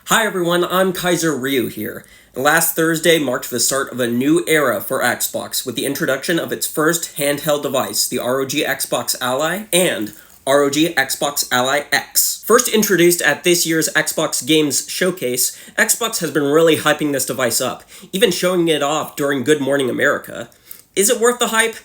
Hi everyone, I'm Kaiser Ryu here. Last Thursday marked the start of a new era for Xbox with the introduction of its first handheld device, the ROG Xbox Ally and ROG Xbox Ally X. First introduced at this year's Xbox Games Showcase, Xbox has been really hyping this device up, even showing it off during Good Morning America. Is it worth the hype?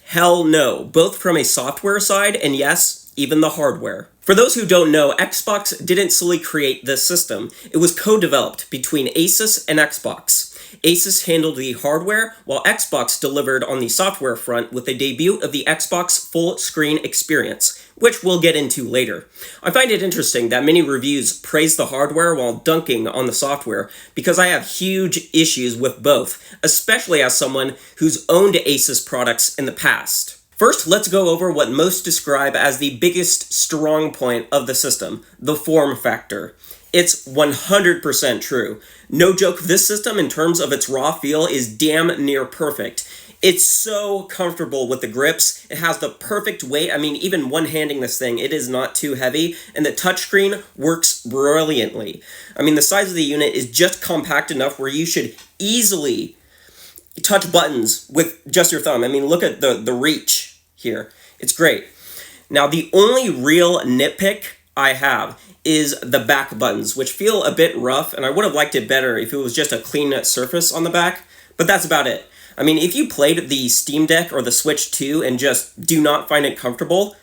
Hell no, both from a software side and yes, even the hardware. For those who don't know, Xbox didn't solely create this system. It was co-developed between Asus and Xbox. Asus handled the hardware, while Xbox delivered on the software front with the debut of the Xbox full screen experience, which we'll get into later. I find it interesting that many reviews praise the hardware while dunking on the software, because I have huge issues with both, especially as someone who's owned Asus products in the past. First, let's go over what most describe as the biggest strong point of the system, the form factor. It's 100% true. No joke, this system in terms of its raw feel is damn near perfect. It's so comfortable with the grips, it has the perfect weight, even one-handing this thing, it is not too heavy, and the touchscreen works brilliantly. The size of the unit is just compact enough where you should easily touch buttons with just your thumb. Look at the reach here. It's great. Now, the only real nitpick I have is the back buttons, which feel a bit rough, and I would have liked it better if it was just a clean surface on the back, but that's about it. If you played the Steam Deck or the Switch 2 and just do not find it comfortable,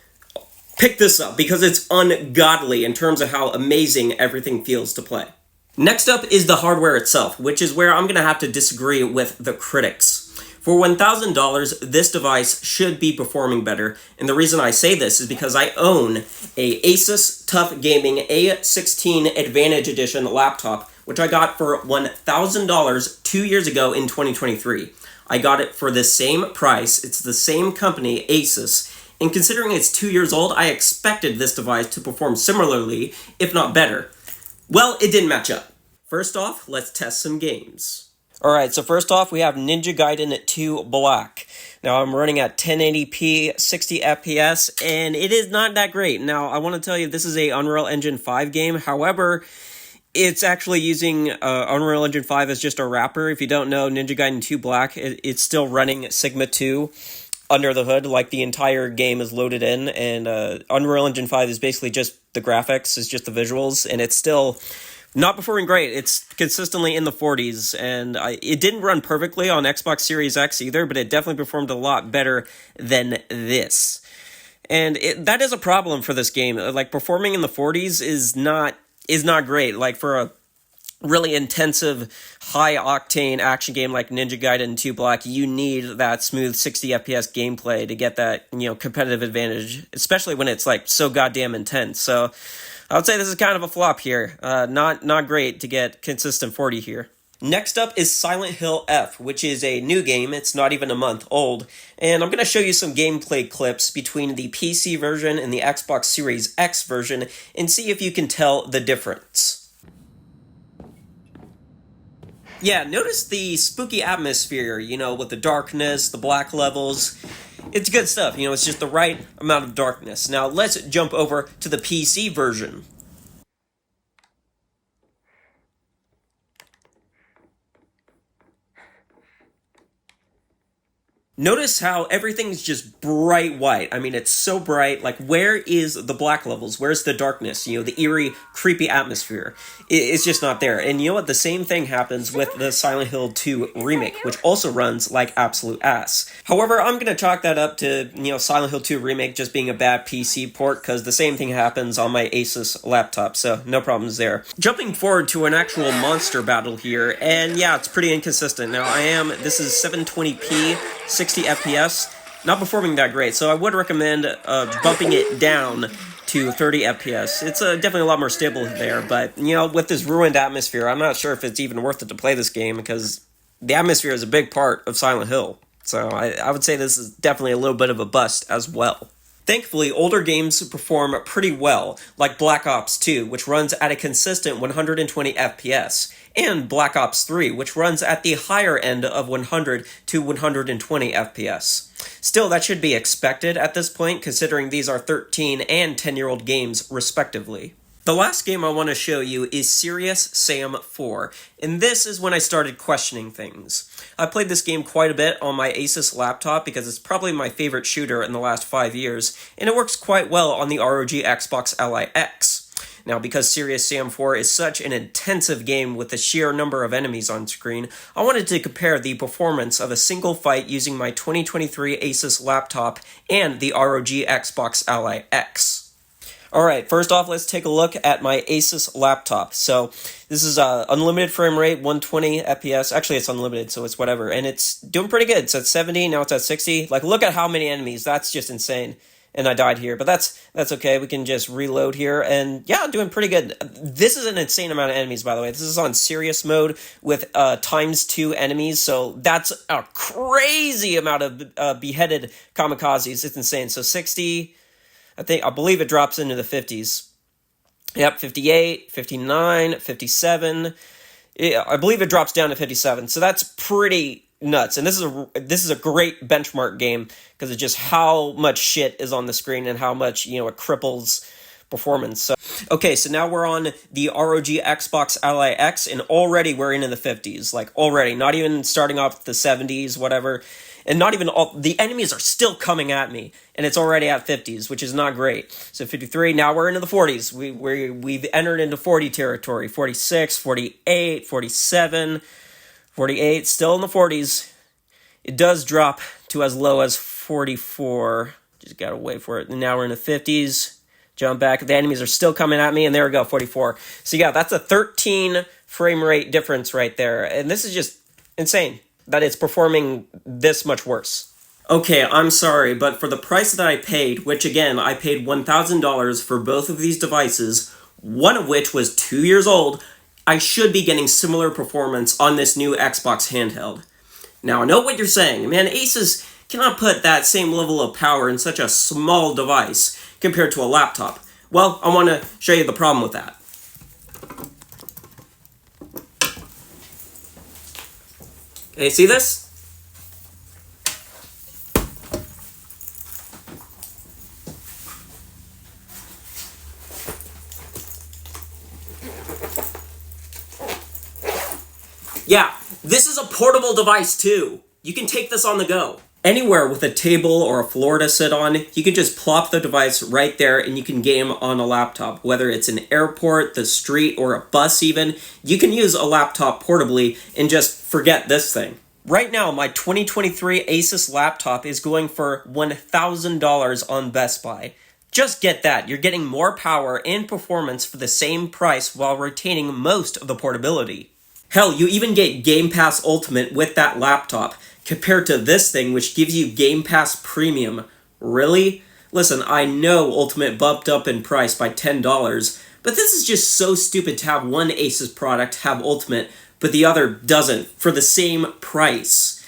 pick this up, because it's ungodly in terms of how amazing everything feels to play. Next up is the hardware itself, which is where I'm going to have to disagree with the critics. For $1,000, this device should be performing better, and the reason I say this is because I own a Asus TUF Gaming A16 Advantage Edition laptop, which I got for $1,000 2 years ago in 2023. I got it for the same price, it's the same company, Asus, and considering it's 2 years old, I expected this device to perform similarly, if not better. Well, it didn't match up. First off, let's test some games. Alright, so first off, we have Ninja Gaiden 2 Black. Now, I'm running at 1080p, 60 FPS, and it is not that great. Now, I want to tell you, this is a Unreal Engine 5 game. However, it's actually using Unreal Engine 5 as just a wrapper. If you don't know, Ninja Gaiden 2 Black, it's still running Sigma 2 under the hood, like the entire game is loaded in, and Unreal Engine 5 is basically just the graphics, it's just the visuals, and it's still not performing great. It's consistently in the 40s, and it didn't run perfectly on Xbox Series X either, but it definitely performed a lot better than this. And that is a problem for this game. Like, performing in the 40s is not great. Like, for a really intensive, high-octane action game like Ninja Gaiden 2 Black, you need that smooth 60 FPS gameplay to get that, competitive advantage, especially when it's, so goddamn intense. So I would say this is kind of a flop here. Not great to get consistent 40 here. Next up is Silent Hill F, which is a new game. It's not even a month old. And I'm going to show you some gameplay clips between the PC version and the Xbox Series X version and see if you can tell the difference. Yeah, notice the spooky atmosphere, with the darkness, the black levels. It's good stuff, it's just the right amount of darkness. Now, let's jump over to the PC version. Notice how everything's just bright white. It's so bright. Where is the black levels? Where's the darkness? The eerie, creepy atmosphere. It's just not there. And you know what? The same thing happens with the Silent Hill 2 remake, which also runs like absolute ass. However, I'm going to chalk that up to, Silent Hill 2 remake just being a bad PC port, because the same thing happens on my Asus laptop, so no problems there. Jumping forward to an actual monster battle here, and yeah, it's pretty inconsistent. Now, this is 720p, 60 FPS, not performing that great, so I would recommend bumping it down to 30 FPS. It's definitely a lot more stable there, but, with this ruined atmosphere, I'm not sure if it's even worth it to play this game, because the atmosphere is a big part of Silent Hill, so I would say this is definitely a little bit of a bust as well. Thankfully, older games perform pretty well, like Black Ops 2, which runs at a consistent 120 FPS, and Black Ops 3, which runs at the higher end of 100 to 120 FPS. Still, that should be expected at this point, considering these are 13 and 10-year-old games, respectively. The last game I want to show you is Serious Sam 4, and this is when I started questioning things. I played this game quite a bit on my Asus laptop because it's probably my favorite shooter in the last 5 years, and it works quite well on the ROG Xbox Ally X. Now, because Serious Sam 4 is such an intensive game with the sheer number of enemies on screen, I wanted to compare the performance of a single fight using my 2023 Asus laptop and the ROG Xbox Ally X. Alright, first off, let's take a look at my Asus laptop. So, this is unlimited frame rate, 120 FPS. Actually, it's unlimited, so it's whatever. And it's doing pretty good. So, it's 70, now it's at 60. Like, look at how many enemies. That's just insane. And I died here. But that's okay. We can just reload here. And, yeah, doing pretty good. This is an insane amount of enemies, by the way. This is on serious mode with ×2 enemies. So, that's a crazy amount of beheaded kamikazes. It's insane. So, 60... I believe it drops into the 50s. Yep, 58, 59, 57. Yeah, I believe it drops down to 57. So that's pretty nuts. And this is a great benchmark game because of just how much shit is on the screen and how much, it cripples performance. So, okay, so now we're on the ROG Xbox Ally X, and already we're in the 50s. Like, already. Not even starting off with the 70s, whatever. And not even all, the enemies are still coming at me, and it's already at 50s, which is not great. So 53, now we're into the 40s. We've entered into 40 territory. 46, 48, 47, 48, still in the 40s. It does drop to as low as 44. Just gotta wait for it. And now we're in the 50s. Jump back. The enemies are still coming at me, and there we go, 44. So yeah, that's a 13 frame rate difference right there. And this is just insane that it's performing this much worse. Okay, I'm sorry, but for the price that I paid, which again, I paid $1,000 for both of these devices, one of which was 2 years old, I should be getting similar performance on this new Xbox handheld. Now, I know what you're saying. Man, Asus cannot put that same level of power in such a small device compared to a laptop. Well, I want to show you the problem with that. Okay, see this? Yeah, this is a portable device too. You can take this on the go. Anywhere with a table or a floor to sit on, you can just plop the device right there and you can game on a laptop. Whether it's an airport, the street, or a bus even, you can use a laptop portably and just forget this thing. Right now, my 2023 Asus laptop is going for $1,000 on Best Buy. Just get that. You're getting more power and performance for the same price while retaining most of the portability. Hell, you even get Game Pass Ultimate with that laptop, compared to this thing which gives you Game Pass Premium. Really? Listen, I know Ultimate bumped up in price by $10, but this is just so stupid to have one Asus product have Ultimate, but the other doesn't, for the same price.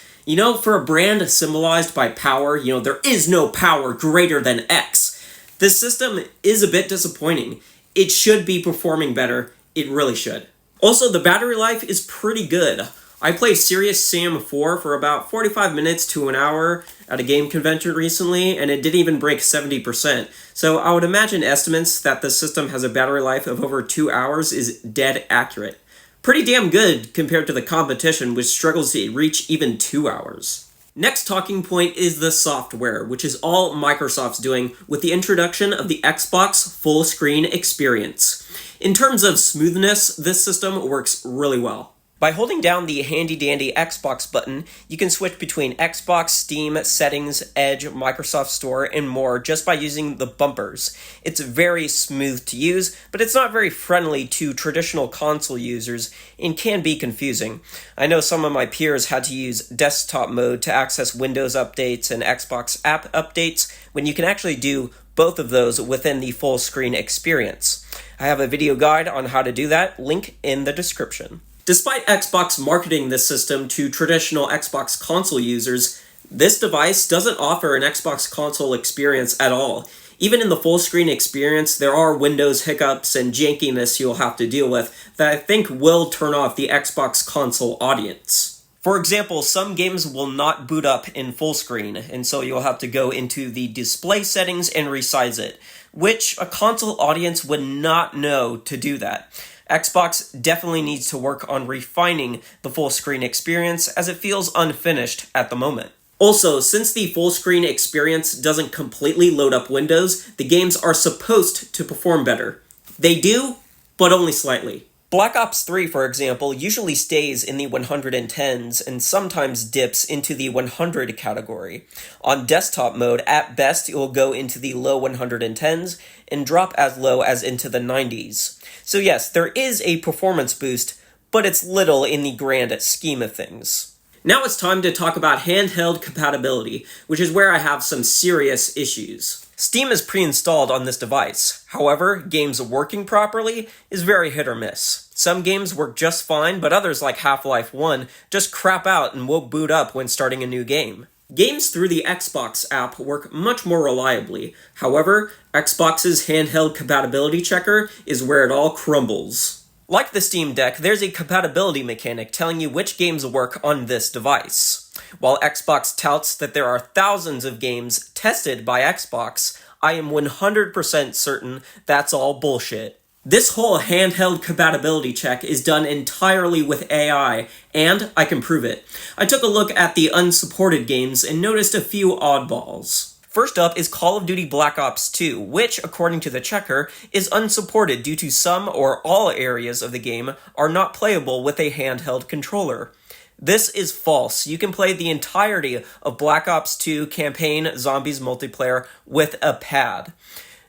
For a brand symbolized by power, there is no power greater than X. This system is a bit disappointing. It should be performing better. It really should. Also, the battery life is pretty good. I played Serious Sam 4 for about 45 minutes to an hour at a game convention recently, and it didn't even break 70%. So I would imagine estimates that the system has a battery life of over 2 hours is dead accurate. Pretty damn good compared to the competition, which struggles to reach even 2 hours. Next talking point is the software, which is all Microsoft's doing with the introduction of the Xbox full screen experience. In terms of smoothness, this system works really well. By holding down the handy-dandy Xbox button, you can switch between Xbox, Steam, Settings, Edge, Microsoft Store, and more just by using the bumpers. It's very smooth to use, but it's not very friendly to traditional console users and can be confusing. I know some of my peers had to use desktop mode to access Windows updates and Xbox app updates, when you can actually do both of those within the full screen experience. I have a video guide on how to do that, link in the description. Despite Xbox marketing this system to traditional Xbox console users, this device doesn't offer an Xbox console experience at all. Even in the full screen experience, there are Windows hiccups and jankiness you'll have to deal with that I think will turn off the Xbox console audience. For example, some games will not boot up in full screen, and so you'll have to go into the display settings and resize it, which a console audience would not know to do that. Xbox definitely needs to work on refining the full screen experience as it feels unfinished at the moment. Also, since the full screen experience doesn't completely load up windows, the games are supposed to perform better. They do, but only slightly. Black Ops 3, for example, usually stays in the 110s and sometimes dips into the 100 category. On desktop mode, at best, it will go into the low 110s and drop as low as into the 90s. So yes, there is a performance boost, but it's little in the grand scheme of things. Now it's time to talk about handheld compatibility, which is where I have some serious issues. Steam is pre-installed on this device. However, games working properly is very hit or miss. Some games work just fine, but others like Half-Life 1 just crap out and won't boot up when starting a new game. Games through the Xbox app work much more reliably. However, Xbox's handheld compatibility checker is where it all crumbles. Like the Steam Deck, there's a compatibility mechanic telling you which games work on this device. While Xbox touts that there are thousands of games tested by Xbox, I am 100% certain that's all bullshit. This whole handheld compatibility check is done entirely with AI, and I can prove it. I took a look at the unsupported games and noticed a few oddballs. First up is Call of Duty Black Ops 2, which, according to the checker, is unsupported due to some or all areas of the game are not playable with a handheld controller. This is false. You can play the entirety of Black Ops 2 Campaign Zombies multiplayer with a pad.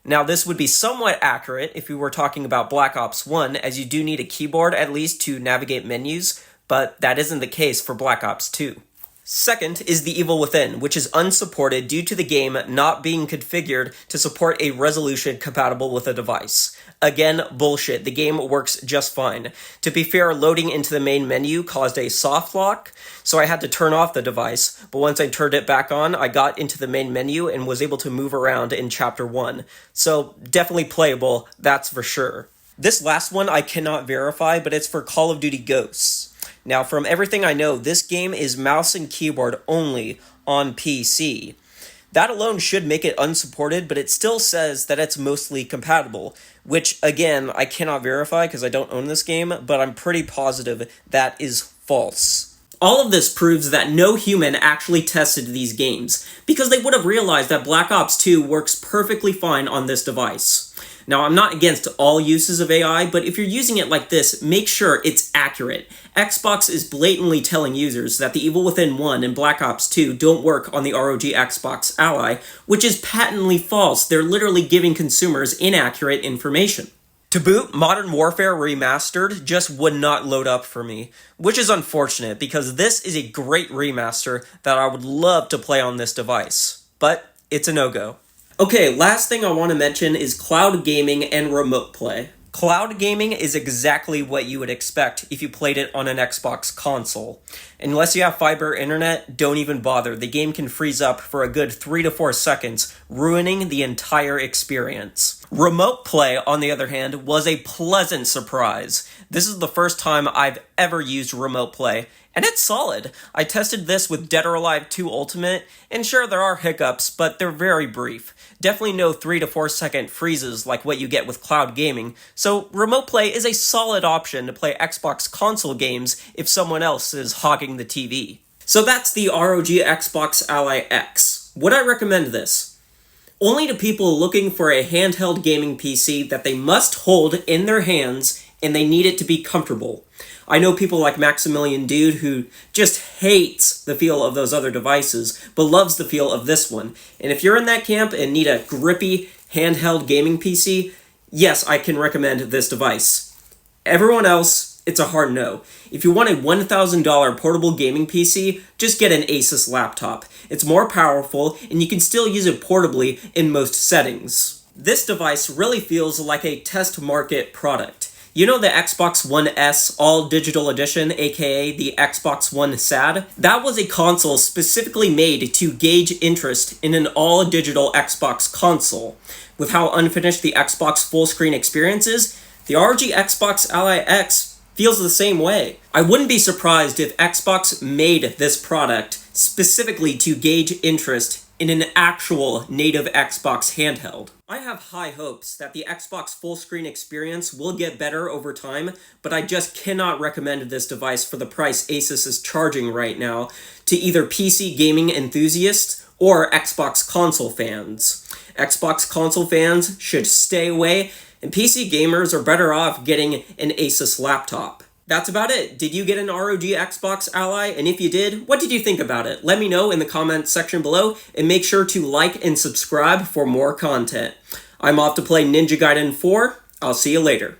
Now, this would be somewhat accurate if we were talking about Black Ops 1, as you do need a keyboard at least to navigate menus, but that isn't the case for Black Ops 2. Second is The Evil Within, which is unsupported due to the game not being configured to support a resolution compatible with a device. Again, bullshit. The game works just fine. To be fair, loading into the main menu caused a soft lock, so I had to turn off the device, but once I turned it back on, I got into the main menu and was able to move around in Chapter 1. So, definitely playable, that's for sure. This last one I cannot verify, but it's for Call of Duty Ghosts. Now, from everything I know, this game is mouse and keyboard only on PC. That alone should make it unsupported, but it still says that it's mostly compatible, which, again, I cannot verify because I don't own this game, but I'm pretty positive that is false. All of this proves that no human actually tested these games, because they would have realized that Black Ops 2 works perfectly fine on this device. Now, I'm not against all uses of AI, but if you're using it like this, make sure it's accurate. Xbox is blatantly telling users that The Evil Within 1 and Black Ops 2 don't work on the ROG Xbox Ally, which is patently false. They're literally giving consumers inaccurate information. To boot, Modern Warfare Remastered just would not load up for me, which is unfortunate because this is a great remaster that I would love to play on this device. But it's a no-go. Okay, last thing I want to mention is cloud gaming and remote play. Cloud gaming is exactly what you would expect if you played it on an Xbox console. Unless you have fiber internet, don't even bother. The game can freeze up for a good 3 to 4 seconds, ruining the entire experience. Remote play, on the other hand, was a pleasant surprise. This is the first time I've ever used remote play, and it's solid. I tested this with Dead or Alive 2 Ultimate, and sure, there are hiccups, but they're very brief. Definitely no 3 to 4 second freezes like what you get with cloud gaming, so remote play is a solid option to play Xbox console games if someone else is hogging the TV. So that's the ROG Xbox Ally X. Would I recommend this? Only to people looking for a handheld gaming PC that they must hold in their hands and they need it to be comfortable. I know people like Maximilian Dude who just hates the feel of those other devices, but loves the feel of this one. And if you're in that camp and need a grippy handheld gaming PC, yes, I can recommend this device. Everyone else, it's a hard no. If you want a $1,000 portable gaming PC, just get an Asus laptop. It's more powerful, and you can still use it portably in most settings. This device really feels like a test market product. You know the Xbox One S All-Digital Edition, aka the Xbox One SAD? That was a console specifically made to gauge interest in an all-digital Xbox console. With how unfinished the Xbox full-screen experience is, the ROG Xbox Ally X feels the same way. I wouldn't be surprised if Xbox made this product specifically to gauge interest in an actual native Xbox handheld. I have high hopes that the Xbox full screen experience will get better over time, but I just cannot recommend this device for the price Asus is charging right now to either PC gaming enthusiasts or Xbox console fans. Xbox console fans should stay away, and PC gamers are better off getting an Asus laptop. That's about it. Did you get an ROG Xbox Ally? And if you did, what did you think about it? Let me know in the comments section below, and make sure to like and subscribe for more content. I'm off to play Ninja Gaiden 4. I'll see you later.